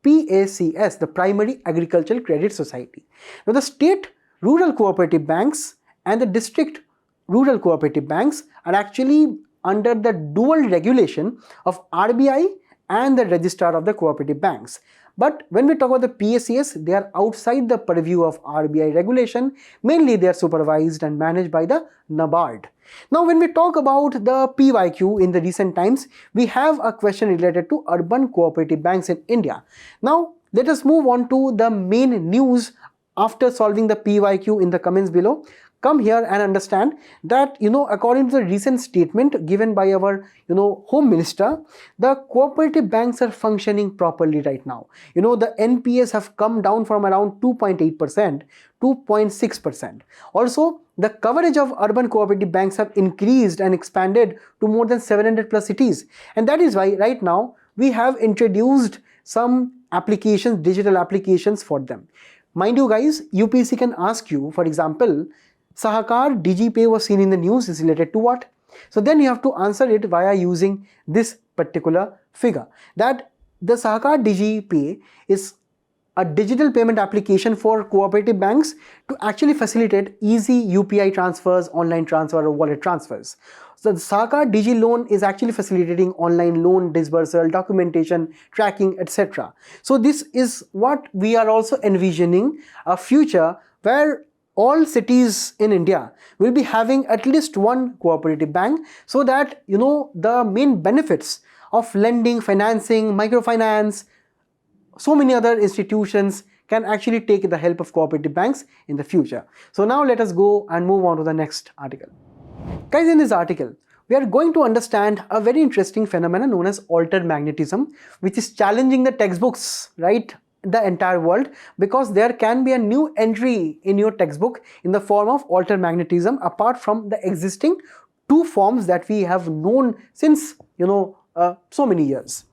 A: PACS, the Primary Agricultural Credit Society. Now, the state rural cooperative banks and the district rural cooperative banks are actually under the dual regulation of RBI and the registrar of the cooperative banks. But when we talk about the PACS, they are outside the purview of RBI regulation. Mainly they are supervised and managed by the NABARD. Now, when we talk about the PYQ in the recent times, we have a question related to urban cooperative banks in India. Now, let us move on to the main news after solving the PYQ in the comments below. come here and understand that, according to the recent statement given by our, Home Minister, the cooperative banks are functioning properly right now. The NPAs have come down from around 2.8% to 0.6%. Also, the coverage of urban cooperative banks have increased and expanded to more than 700 plus cities. And that is why right now we have introduced some applications, digital applications for them. Mind you guys, UPSC can ask you, for example, Sahakar DigiPay was seen in the news, is related to what? So then you have to answer it via using this particular figure, that the Sahakar DigiPay is a digital payment application for cooperative banks to actually facilitate easy UPI transfers, online transfer or wallet transfers. So the Sahakar Digi Loan is actually facilitating online loan disbursal, documentation, tracking, etc. So this is what we are also envisioning, a future where all cities in India will be having at least one cooperative bank, so that the main benefits of lending, financing, microfinance, so many other institutions can actually take the help of cooperative banks in the future. So now let us go and move on to the next article. Guys, in this article, we are going to understand a very interesting phenomenon known as altermagnetism, which is challenging the textbooks, right? The entire world, because there can be a new entry in your textbook in the form of altermagnetism, apart from the existing two forms that we have known since so many years.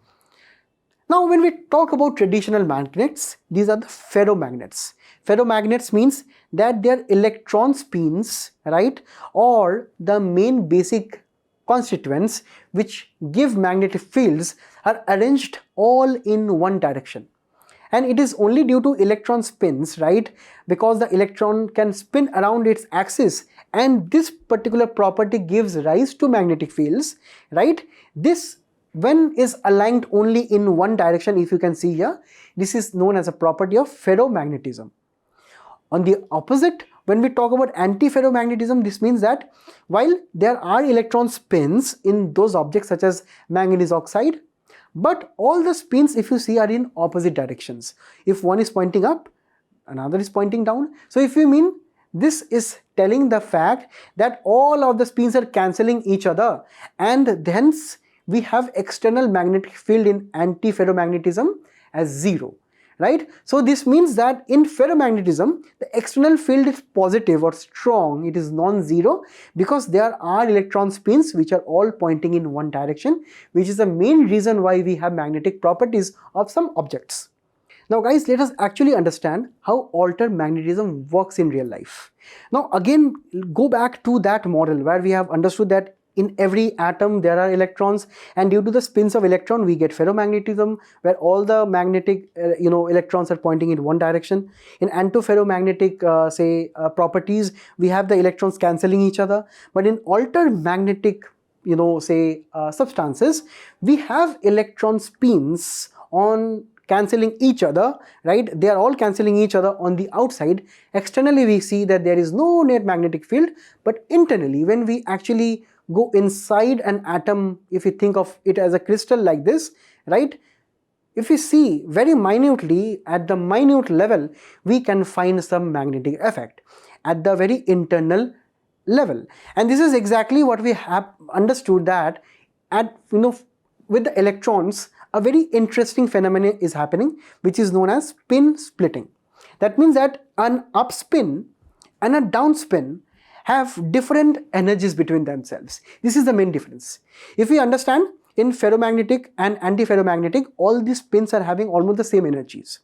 A: Now, when we talk about traditional magnets, these are the ferromagnets. Ferromagnets means that their electron spins, right, or the main basic constituents which give magnetic fields are arranged all in one direction. And it is only due to electron spins, right, because the electron can spin around its axis, and this particular property gives rise to magnetic fields, right? This, when is aligned only in one direction, if you can see here, this is known as a property of ferromagnetism. On the opposite, when we talk about antiferromagnetism, this means that while there are electron spins in those objects such as manganese oxide, but all the spins, if you see, are in opposite directions. If one is pointing up, another is pointing down. So if you mean, this is telling the fact that all of the spins are cancelling each other, and hence we have external magnetic field in antiferromagnetism as 0, right? So this means that in ferromagnetism, the external field is positive or strong, it is non-zero, because there are electron spins which are all pointing in one direction, which is the main reason why we have magnetic properties of some objects. Now guys, let us actually understand how altermagnetism works in real life. Now again, go back to that model where we have understood that in every atom there are electrons, and due to the spins of electron we get ferromagnetism, where all the magnetic electrons are pointing in one direction. In antiferromagnetic properties, we have the electrons cancelling each other. But in altermagnetic substances, we have electron spins on cancelling each other, right? They are all cancelling each other on the outside. Externally we see that there is no net magnetic field, but internally, when we actually go inside an atom, if you think of it as a crystal like this, right? If we see very minutely, at the minute level, we can find some magnetic effect at the very internal level. And this is exactly what we have understood, that at with the electrons, a very interesting phenomenon is happening, which is known as spin splitting. That means that an upspin and a downspin have different energies between themselves. This is the main difference. If we understand, in ferromagnetic and antiferromagnetic, all these spins are having almost the same energies.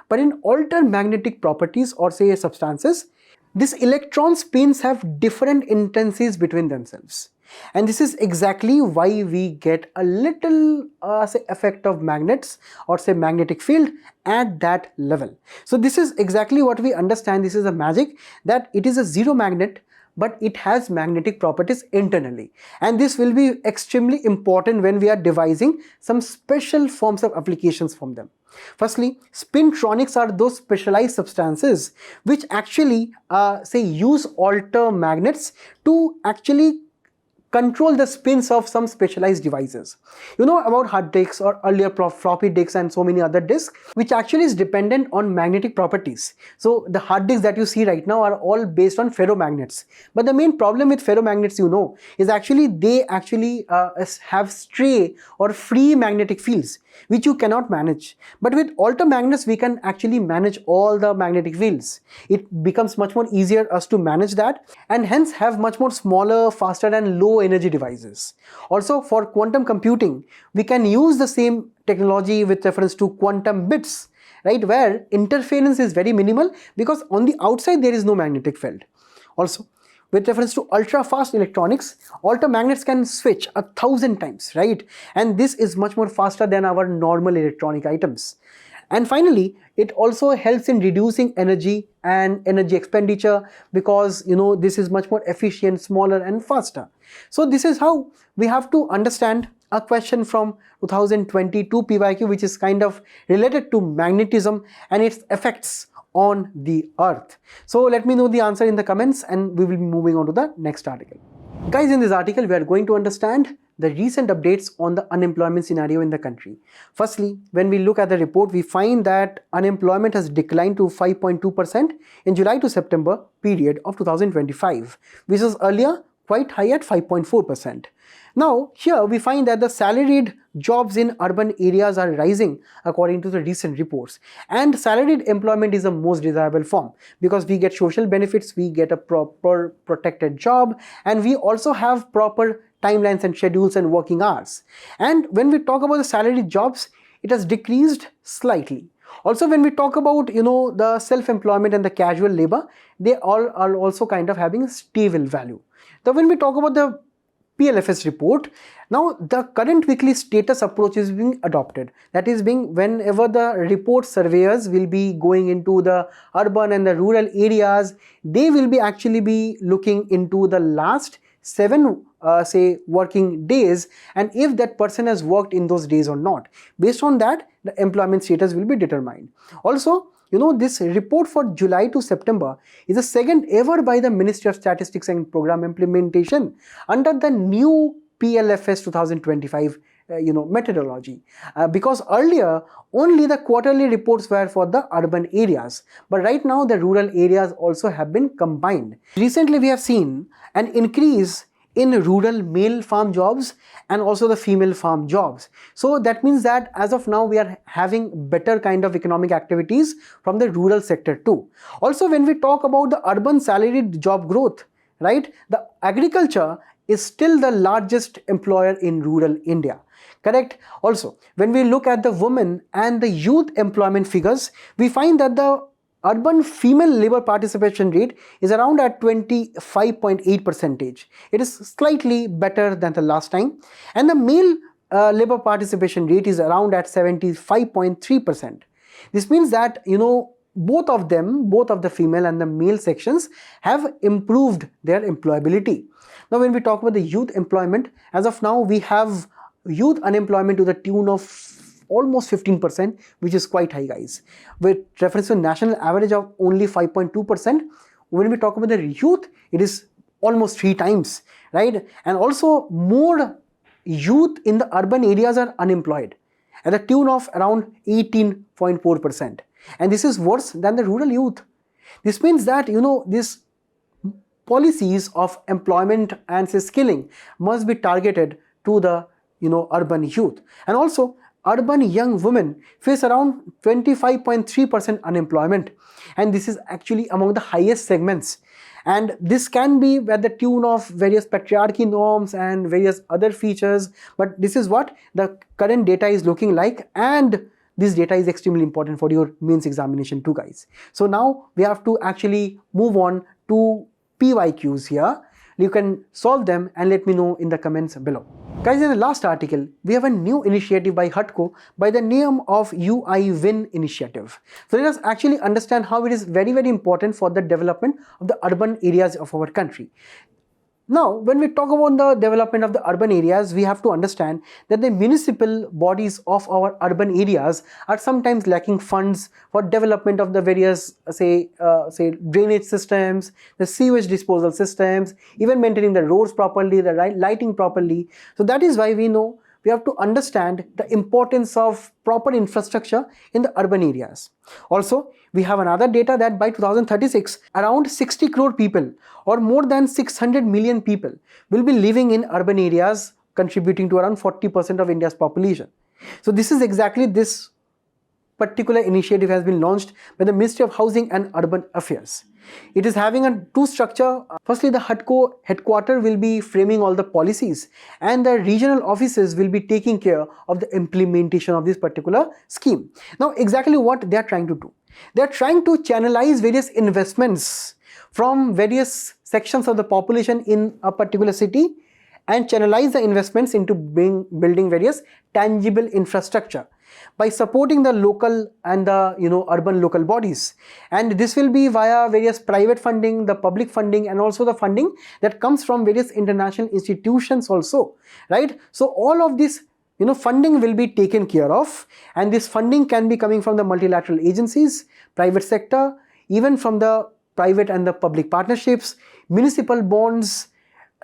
A: But in altermagnetic properties, or say substances, these electron spins have different intensities between themselves. And this is exactly why we get a little effect of magnets, or say magnetic field, at that level. So this is exactly what we understand. This is a magic, that it is a zero magnet, but it has magnetic properties internally. And this will be extremely important when we are devising some special forms of applications from them. Firstly, spintronics are those specialized substances which actually use altermagnets to actually control the spins of some specialized devices. You know about hard disks or earlier floppy disks and so many other disks, which actually is dependent on magnetic properties. So the hard disks that you see right now are all based on ferromagnets. But the main problem with ferromagnets, is actually they have stray or free magnetic fields, which you cannot manage. But with altermagnets, we can actually manage all the magnetic fields. It becomes much more easier us to manage that, and hence have much more smaller, faster and low energy devices. Also, for quantum computing, we can use the same technology with reference to quantum bits, right, where interference is very minimal because on the outside there is no magnetic field. Also, with reference to ultra fast electronics, altermagnets can switch 1,000 times, right? And this is much more faster than our normal electronic items. And finally, it also helps in reducing energy and energy expenditure because this is much more efficient, smaller and faster. So this is how we have to understand a question from 2022 PYQ, which is kind of related to magnetism and its effects on the earth. So let me know the answer in the comments and we will be moving on to the next article. Guys, in this article we are going to understand the recent updates on the unemployment scenario in the country. Firstly, when we look at the report, we find that unemployment has declined to 5.2% in July to September period of 2025, which was earlier quite high at 5.4%. Now, here we find that the salaried jobs in urban areas are rising according to the recent reports. And salaried employment is the most desirable form because we get social benefits, we get a proper protected job, and we also have proper timelines and schedules and working hours. And when we talk about the salaried jobs, it has decreased slightly. Also, when we talk about the self-employment and the casual labor, they all are also kind of having a stable value. Now, when we talk about the PLFS report, now the current weekly status approach is being adopted. That is being whenever the report surveyors will be going into the urban and the rural areas, they will be actually be looking into the last 7 working days and if that person has worked in those days or not. Based on that, the employment status will be determined. Also, this report for July to September is the second ever by the Ministry of Statistics and Program Implementation under the new PLFS 2025 methodology. Because earlier only the quarterly reports were for the urban areas, but right now the rural areas also have been combined. Recently we have seen an increase in rural male farm jobs and also the female farm jobs. So that means that as of now we are having better kind of economic activities from the rural sector too. Also, when we talk about the urban salaried job growth, right, the agriculture is still the largest employer in rural India. Correct? Also, when we look at the women and the youth employment figures, we find that the urban female labor participation rate is around at 25.8%. It is slightly better than the last time. And the male labor participation rate is around at 75.3%. This means that, both of the female and the male sections have improved their employability. Now, when we talk about the youth employment, as of now, we have youth unemployment to the tune of almost 15%, which is quite high, guys. With reference to national average of only 5.2%, when we talk about the youth, it is almost 3 times, right? And also more youth in the urban areas are unemployed at the tune of around 18.4%. And this is worse than the rural youth. This means that, these policies of employment and skilling must be targeted to the, urban youth. And also, urban young women face around 25.3% unemployment, and this is actually among the highest segments. And this can be at the tune of various patriarchy norms and various other features, but this is what the current data is looking like, and this data is extremely important for your mains examination too, guys. So now we have to actually move on to PYQs here. You can solve them and let me know in the comments below. Guys, in the last article, we have a new initiative by HUTCO by the name of UiWIN Initiative. So let us actually understand how it is very, very important for the development of the urban areas of our country. Now, when we talk about the development of the urban areas, we have to understand that the municipal bodies of our urban areas are sometimes lacking funds for development of the various, say drainage systems, the sewage disposal systems, even maintaining the roads properly, the lighting properly. So that is why we have to understand the importance of proper infrastructure in the urban areas. Also, we have another data that by 2036, around 60 crore people or more than 600 million people will be living in urban areas, contributing to around 40% of India's population. So this is exactly this particular initiative has been launched by the Ministry of Housing and Urban Affairs. It is having a two structure. Firstly, the HUDCO headquarter will be framing all the policies, and the regional offices will be taking care of the implementation of this particular scheme. Now, exactly what they are trying to do? They are trying to channelize various investments from various sections of the population in a particular city and channelize the investments into building various tangible infrastructure by supporting the local and the urban local bodies. And this will be via various private funding, the public funding, and also the funding that comes from various international institutions also, right? So all of this funding will be taken care of, and this funding can be coming from the multilateral agencies, private sector, even from the private and the public partnerships, municipal bonds,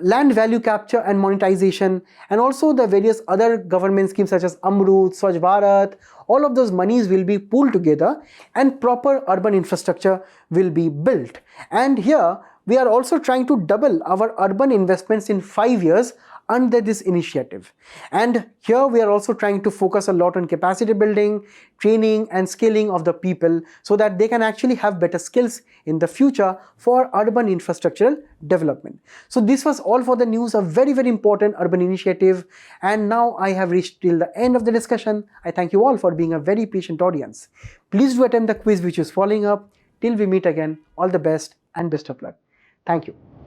A: land value capture and monetization, and also the various other government schemes such as Amrut, Swachh Bharat. All of those monies will be pooled together and proper urban infrastructure will be built. And here we are also trying to double our urban investments in 5 years under this initiative. And here we are also trying to focus a lot on capacity building, training and scaling of the people so that they can actually have better skills in the future for urban infrastructural development. So this was all for the news, a very, very important urban initiative. And now I have reached till the end of the discussion. I thank you all for being a very patient audience. Please do attempt the quiz which is following up. Till we meet again, all the best and best of luck. Thank you.